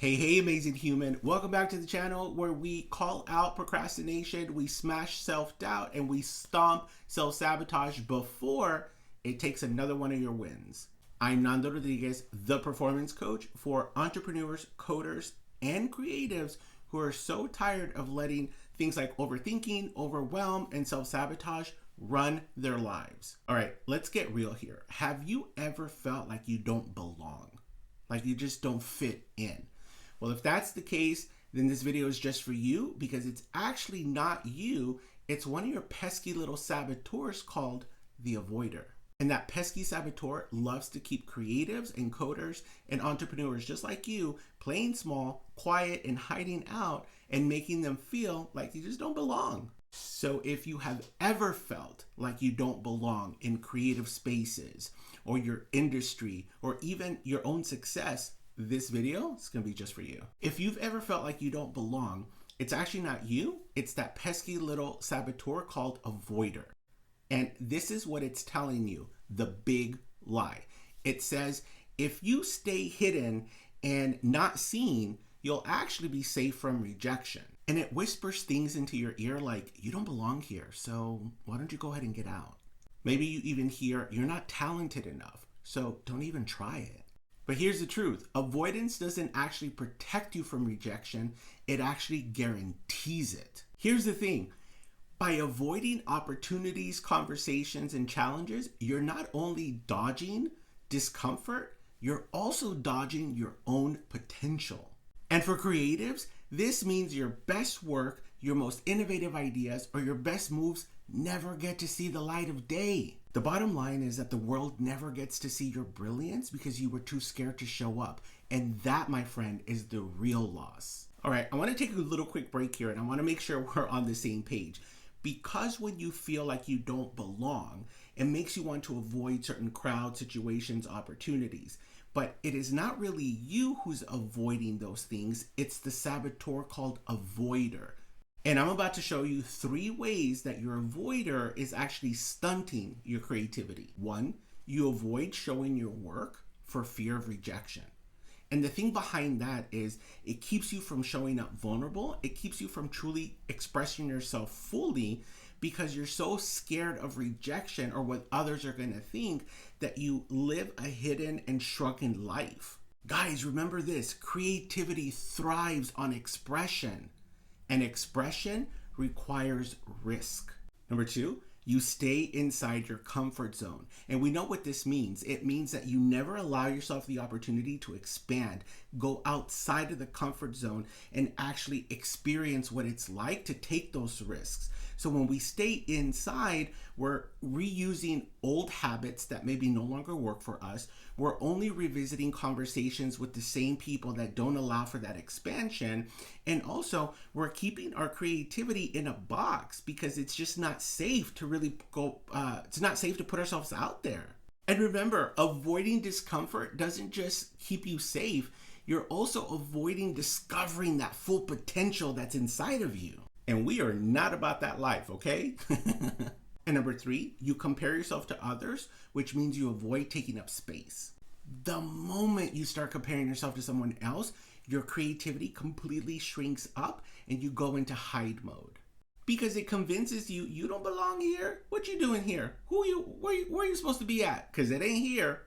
Hey, amazing human. Welcome back to the channel where we call out procrastination, we smash self-doubt, and we stomp self-sabotage before it takes another one of your wins. I'm Nando, the performance coach for entrepreneurs, coders, and creatives who are so tired of letting things like overthinking, overwhelm, and self-sabotage run their lives. All right, let's get real here. Have you ever felt like you don't belong? Like you just don't fit in? Well, if that's the case, then this video is just for you because it's actually not you. It's one of your pesky little saboteurs called the avoider. And that pesky saboteur loves to keep creatives and coders and entrepreneurs just like you playing small, quiet, and hiding out and making them feel like you just don't belong. So if you have ever felt like you don't belong in creative spaces or your industry or even your own success, this video is going to be just for you. If you've ever felt like you don't belong, it's actually not you. It's that pesky little saboteur called avoider. And this is what it's telling you, the big lie. It says, if you stay hidden and not seen, you'll actually be safe from rejection. And it whispers things into your ear like, you don't belong here, so why don't you go ahead and get out? Maybe you even hear, you're not talented enough, so don't even try it. But here's the truth. Avoidance doesn't actually protect you from rejection. It actually guarantees it. Here's the thing. By avoiding opportunities, conversations, and challenges, you're not only dodging discomfort, you're also dodging your own potential. And for creatives, this means your best work, your most innovative ideas, or your best moves never get to see the light of day. The bottom line is that the world never gets to see your brilliance because you were too scared to show up. And that, my friend, is the real loss. All right, I want to take a little quick break here and I want to make sure we're on the same page. Because when you feel like you don't belong, it makes you want to avoid certain crowd situations, opportunities. But it is not really you who's avoiding those things. It's the saboteur called avoider. And I'm about to show you 3 ways that your avoider is actually stunting your creativity. 1, you avoid showing your work for fear of rejection. And the thing behind that is it keeps you from showing up vulnerable. It keeps you from truly expressing yourself fully because you're so scared of rejection or what others are going to think that you live a hidden and shrunken life. Guys, remember this, creativity thrives on expression. And expression requires risk. Number 2, you stay inside your comfort zone. And we know what this means. It means that you never allow yourself the opportunity to expand, go outside of the comfort zone and actually experience what it's like to take those risks. So when we stay inside, we're reusing old habits that maybe no longer work for us. We're only revisiting conversations with the same people that don't allow for that expansion. And also we're keeping our creativity in a box because it's just not safe to really go, it's not safe to put ourselves out there. And remember, avoiding discomfort doesn't just keep you safe. You're also avoiding discovering that full potential that's inside of you. And we are not about that life, okay? And number 3, you compare yourself to others, which means you avoid taking up space. The moment you start comparing yourself to someone else, your creativity completely shrinks up and you go into hide mode. Because it convinces you, you don't belong here. What you doing here? Where are you supposed to be at? Because it ain't here.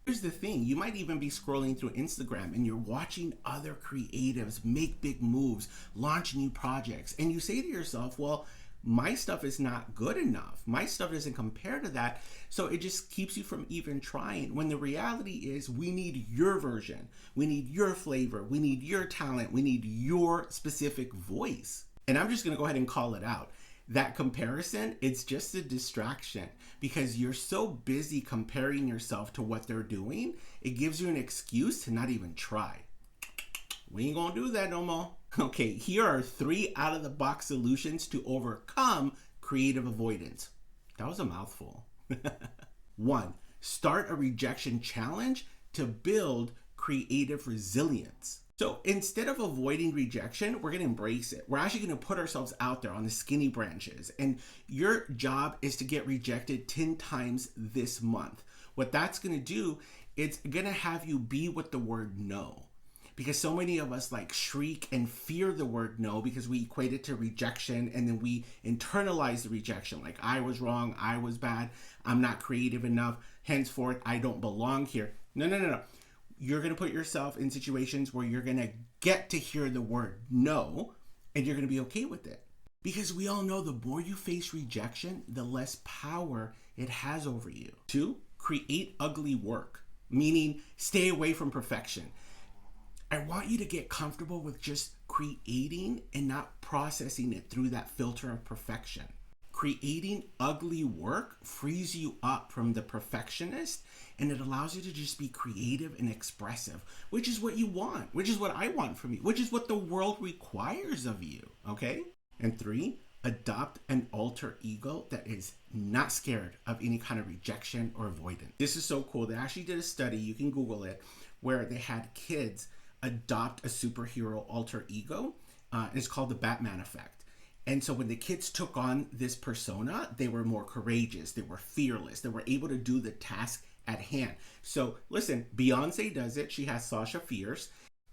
Here's the thing, you might even be scrolling through Instagram and you're watching other creatives make big moves, launch new projects, and you say to yourself, well, my stuff is not good enough. My stuff doesn't compare to that. So it just keeps you from even trying, when the reality is we need your version. We need your flavor. We need your talent. We need your specific voice. And I'm just going to go ahead and call it out. That comparison, it's just a distraction because you're so busy comparing yourself to what they're doing. It gives you an excuse to not even try. We ain't gonna do that no more. Okay, here are 3 out-of-the-box solutions to overcome creative avoidance. That was a mouthful. 1, start a rejection challenge to build creative resilience. So instead of avoiding rejection, we're going to embrace it. We're actually going to put ourselves out there on the skinny branches. And your job is to get rejected 10 times this month. What that's going to do, it's going to have you be with the word no. because so many of us like shriek and fear the word no because we equate it to rejection, and then we internalize the rejection. Like, I was wrong, I was bad, I'm not creative enough, henceforth I don't belong here. No, no, no, no. You're going to put yourself in situations where you're going to get to hear the word no, and you're going to be okay with it. Because we all know the more you face rejection, the less power it has over you. 2, create ugly work, meaning stay away from perfection. I want you to get comfortable with just creating and not processing it through that filter of perfection. Creating ugly work frees you up from the perfectionist, and it allows you to just be creative and expressive, which is what you want, which is what I want from you, which is what the world requires of you, okay? And 3, adopt an alter ego that is not scared of any kind of rejection or avoidance. This is so cool. They actually did a study, you can Google it, where they had kids adopt a superhero alter ego. It's called the Batman effect. And so when the kids took on this persona, they were more courageous, they were fearless, they were able to do the task at hand. So listen, Beyonce does it, she has Sasha Fierce,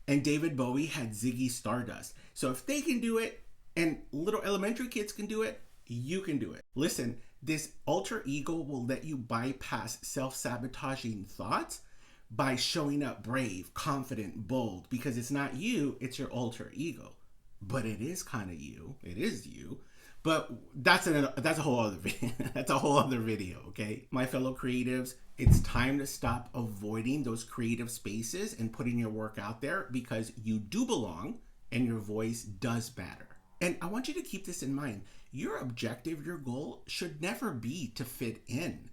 and David Bowie had Ziggy Stardust. So if they can do it, and little elementary kids can do it, you can do it. Listen, this alter ego will let you bypass self-sabotaging thoughts by showing up brave, confident, bold, because it's not you, it's your alter ego. But it is kind of you. It is you. But that's a whole other video. That's a whole other video, okay? My fellow creatives, it's time to stop avoiding those creative spaces and putting your work out there, because you do belong and your voice does matter. And I want you to keep this in mind. Your objective, your goal should never be to fit in,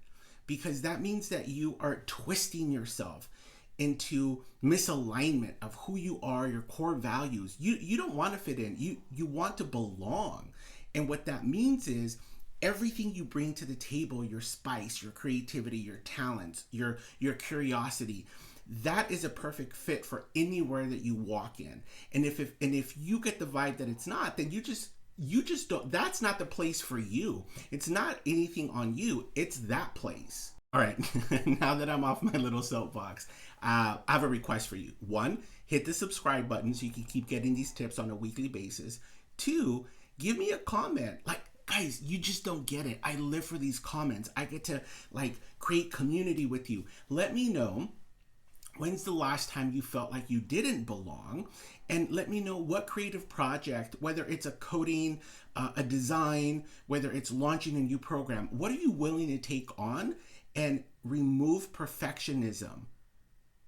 because that means that you are twisting yourself into misalignment of who you are, your core values. You don't want to fit in. You want to belong. And what that means is everything you bring to the table, your spice, your creativity, your talents, your curiosity, that is a perfect fit for anywhere that you walk in. And if you get the vibe that it's not, then you just don't, that's not the place for you. It's not anything on you, it's that place. All right, now that I'm off my little soapbox, I have a request for you. 1, hit the subscribe button so you can keep getting these tips on a weekly basis. 2, give me a comment. Like, guys, you just don't get it. I live for these comments. I get to like create community with you. Let me know, when's the last time you felt like you didn't belong? And let me know what creative project, whether it's a coding, a design, whether it's launching a new program, what are you willing to take on and remove perfectionism?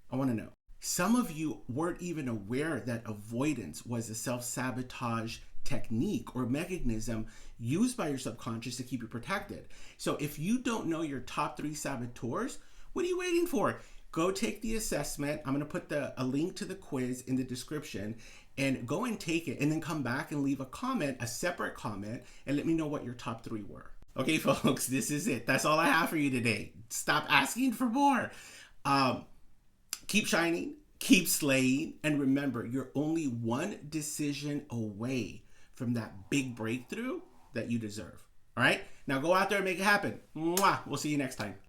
I want to know. Some of you weren't even aware that avoidance was a self-sabotage technique or mechanism used by your subconscious to keep you protected. So if you don't know your top 3 saboteurs, what are you waiting for? Go take the assessment. I'm going to put a link to the quiz in the description, and go and take it, and then come back and leave a comment, a separate comment, and let me know what your top 3 were. Okay, folks, this is it. That's all I have for you today. Stop asking for more. Keep shining, keep slaying, and remember, you're only one decision away from that big breakthrough that you deserve. All right? Now go out there and make it happen. Mwah! We'll see you next time.